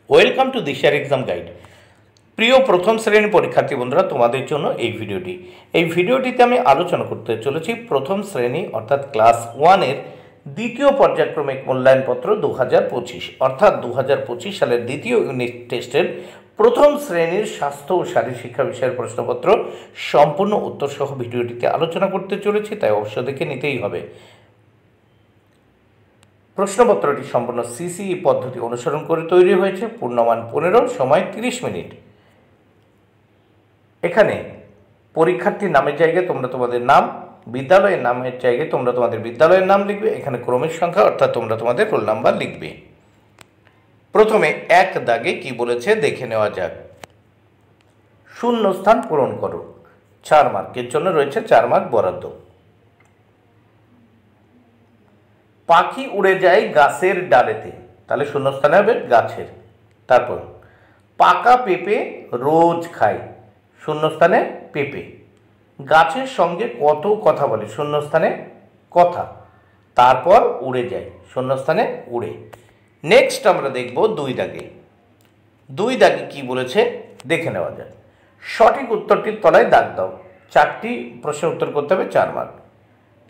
Welcome to দিশার exam guide. প্রিয় প্রথম শ্রেণীর পরীক্ষার্থী বন্ধুরা, তোমাদের জন্য এই ভিডিওটিতে আমি আলোচনা করতে চলেছি প্রথম শ্রেণী অর্থাৎ ক্লাস 1-এর দ্বিতীয় পর্যায়ক্রমিক মূল্যায়নপত্র 2025 অর্থাৎ 2025 সালের দ্বিতীয় ইউনিট টেস্টের প্রথম শ্রেণীর স্বাস্থ্য ও শারীরশিক্ষা বিষয়ের প্রশ্নপত্র সম্পূর্ণ উত্তরসহ ভিডিওটিতে আলোচনা করতে চলেছি, তাই অবশ্য দেখে নিতেই হবে। প্রশ্নপত্রটি সম্পূর্ণ সিসিই পদ্ধতি অনুসরণ করে তৈরি হয়েছে। পূর্ণমান 15, সময় 30 মিনিট। এখানে পরীক্ষার্থীর নামের জায়গায় তোমরা তোমাদের নাম, বিদ্যালয়ের নামের জায়গায় তোমরা তোমাদের বিদ্যালয়ের নাম লিখবে। এখানে ক্রমিক সংখ্যা অর্থাৎ তোমরা তোমাদের রোল নাম্বার লিখবে। প্রথমে এক দাগে কি বলেছে দেখে নেওয়া যাক। শূন্যস্থান পূরণ করো। 4 মার্কের জন্য রয়েছে 4 মার্ক বরাদ্দ। পাখি উড়ে যায় গাছের ডালেতে, তাহলে শূন্যস্থানে হবে গাছের। তারপর পাকা পেঁপে রোজ খায়, শূন্যস্থানে পেঁপে। গাছের সঙ্গে কত কথা বলে, শূন্যস্থানে কথা। তারপর উড়ে যায়, শূন্যস্থানে উড়ে। নেক্সট আমরা দেখব 2 দাগে। 2 দাগে কি বলেছে দেখে নেওয়া যায়। সঠিক উত্তরটির তলায় দাগ দাও। 4টি প্রশ্নের উত্তর করতে হবে, 4 মার্ক।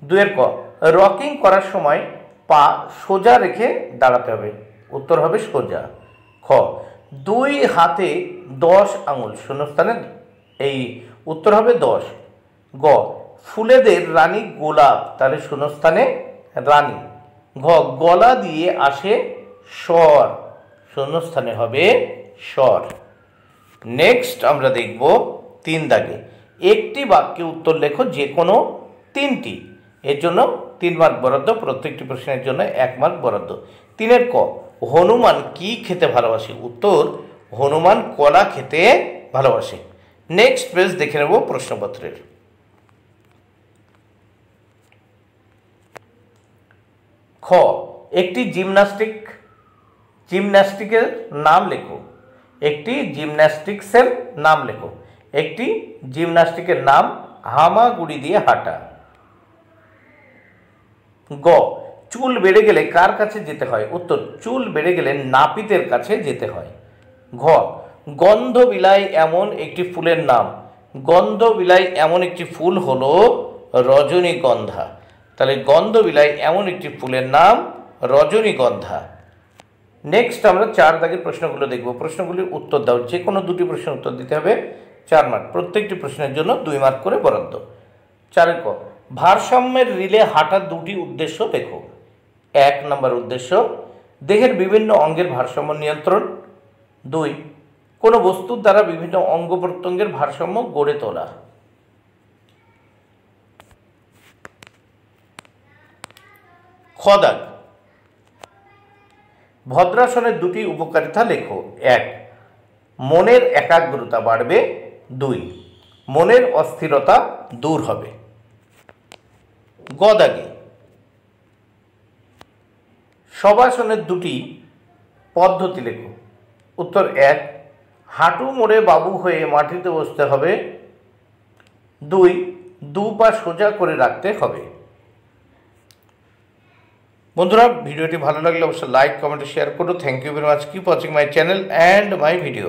2 ক, রকিং করার সময় পা সোজা রেখে দাঁড়াতে হবে, উত্তর হবে সোজা। খ, 2 হাতে 10 আঙুল, শূন্যস্থানে এই উত্তর হবে 10। গ, ফুলেদের রানী গোলাপ, তাহলে শূন্যস্থানে রানী। ঘ, গলা দিয়ে আসে স্বর, শূন্যস্থানে হবে স্বর। নেক্সট আমরা দেখব 3 দাগে। একটি বাক্যে উত্তর লেখো যে কোনো 3টি, এর জন্য 3 মার্ক বরাদ্দ। প্রত্যেকটি প্রশ্নের জন্য 1 মার্ক বরাদ্দ। 3 ক, হনুমান কি খেতে ভালোবাসে, উত্তর হনুমান কলা খেতে ভালোবাসে। নেক্সট পেজ দেখে নেব প্রশ্নপত্রের। খ, একটি জিমন্যাস্টিকের নাম লেখো। একটি জিমন্যাস্টিক্সের নাম লেখো। একটি জিমন্যাস্টিকের নাম হামাগুড়ি দিয়ে হাঁটা। গ, চুল বেড়ে গেলে কার কাছে যেতে হয়, উত্তর চুল বেড়ে গেলে নাপিতের কাছে যেতে হয়। ঘ, গন্ধবিলাই এমন একটি ফুলের নাম, গন্ধবিলাই এমন একটি ফুল হলো রজনীগন্ধা, তাহলে গন্ধবিলাই এমন একটি ফুলের নাম রজনীগন্ধা। নেক্সট আমরা 4 দাগের প্রশ্নগুলো দেখব। প্রশ্নগুলির উত্তর দাও। যে কোনো 2টি প্রশ্নের উত্তর দিতে হবে, 4 মার্ক। প্রত্যেকটি প্রশ্নের জন্য 2 মার্ক করে বরাদ্দ। 4 ক, ভারসাম্যের রিলে হাঁটার 2টি উদ্দেশ্য লেখো। 1 নম্বর উদ্দেশ্য, দেহের বিভিন্ন অঙ্গের ভারসাম্য নিয়ন্ত্রণ। 2, কোনো বস্তুর দ্বারা বিভিন্ন অঙ্গ প্রত্যঙ্গের ভারসাম্য গড়ে তোলা। খ দাগ, ভদ্রাসনের 2টি উপকারিতা লেখো। 1, মনের একাগ্রতা বাড়বে। 2, মনের অস্থিরতা দূর হবে। গ দাগে, শবাসনের 2টি পদ্ধতি লেখো। উত্তর 1, হাঁটু মোড়ে বাবু হয়ে মাটিতে বসতে হবে। 2, 2 পা সোজা করে রাখতে হবে। বন্ধুরা, ভিডিওটি ভালো লাগলে অবশ্যই লাইক, কমেন্ট, শেয়ার করো। Thank you very much. Keep watching my channel and my video.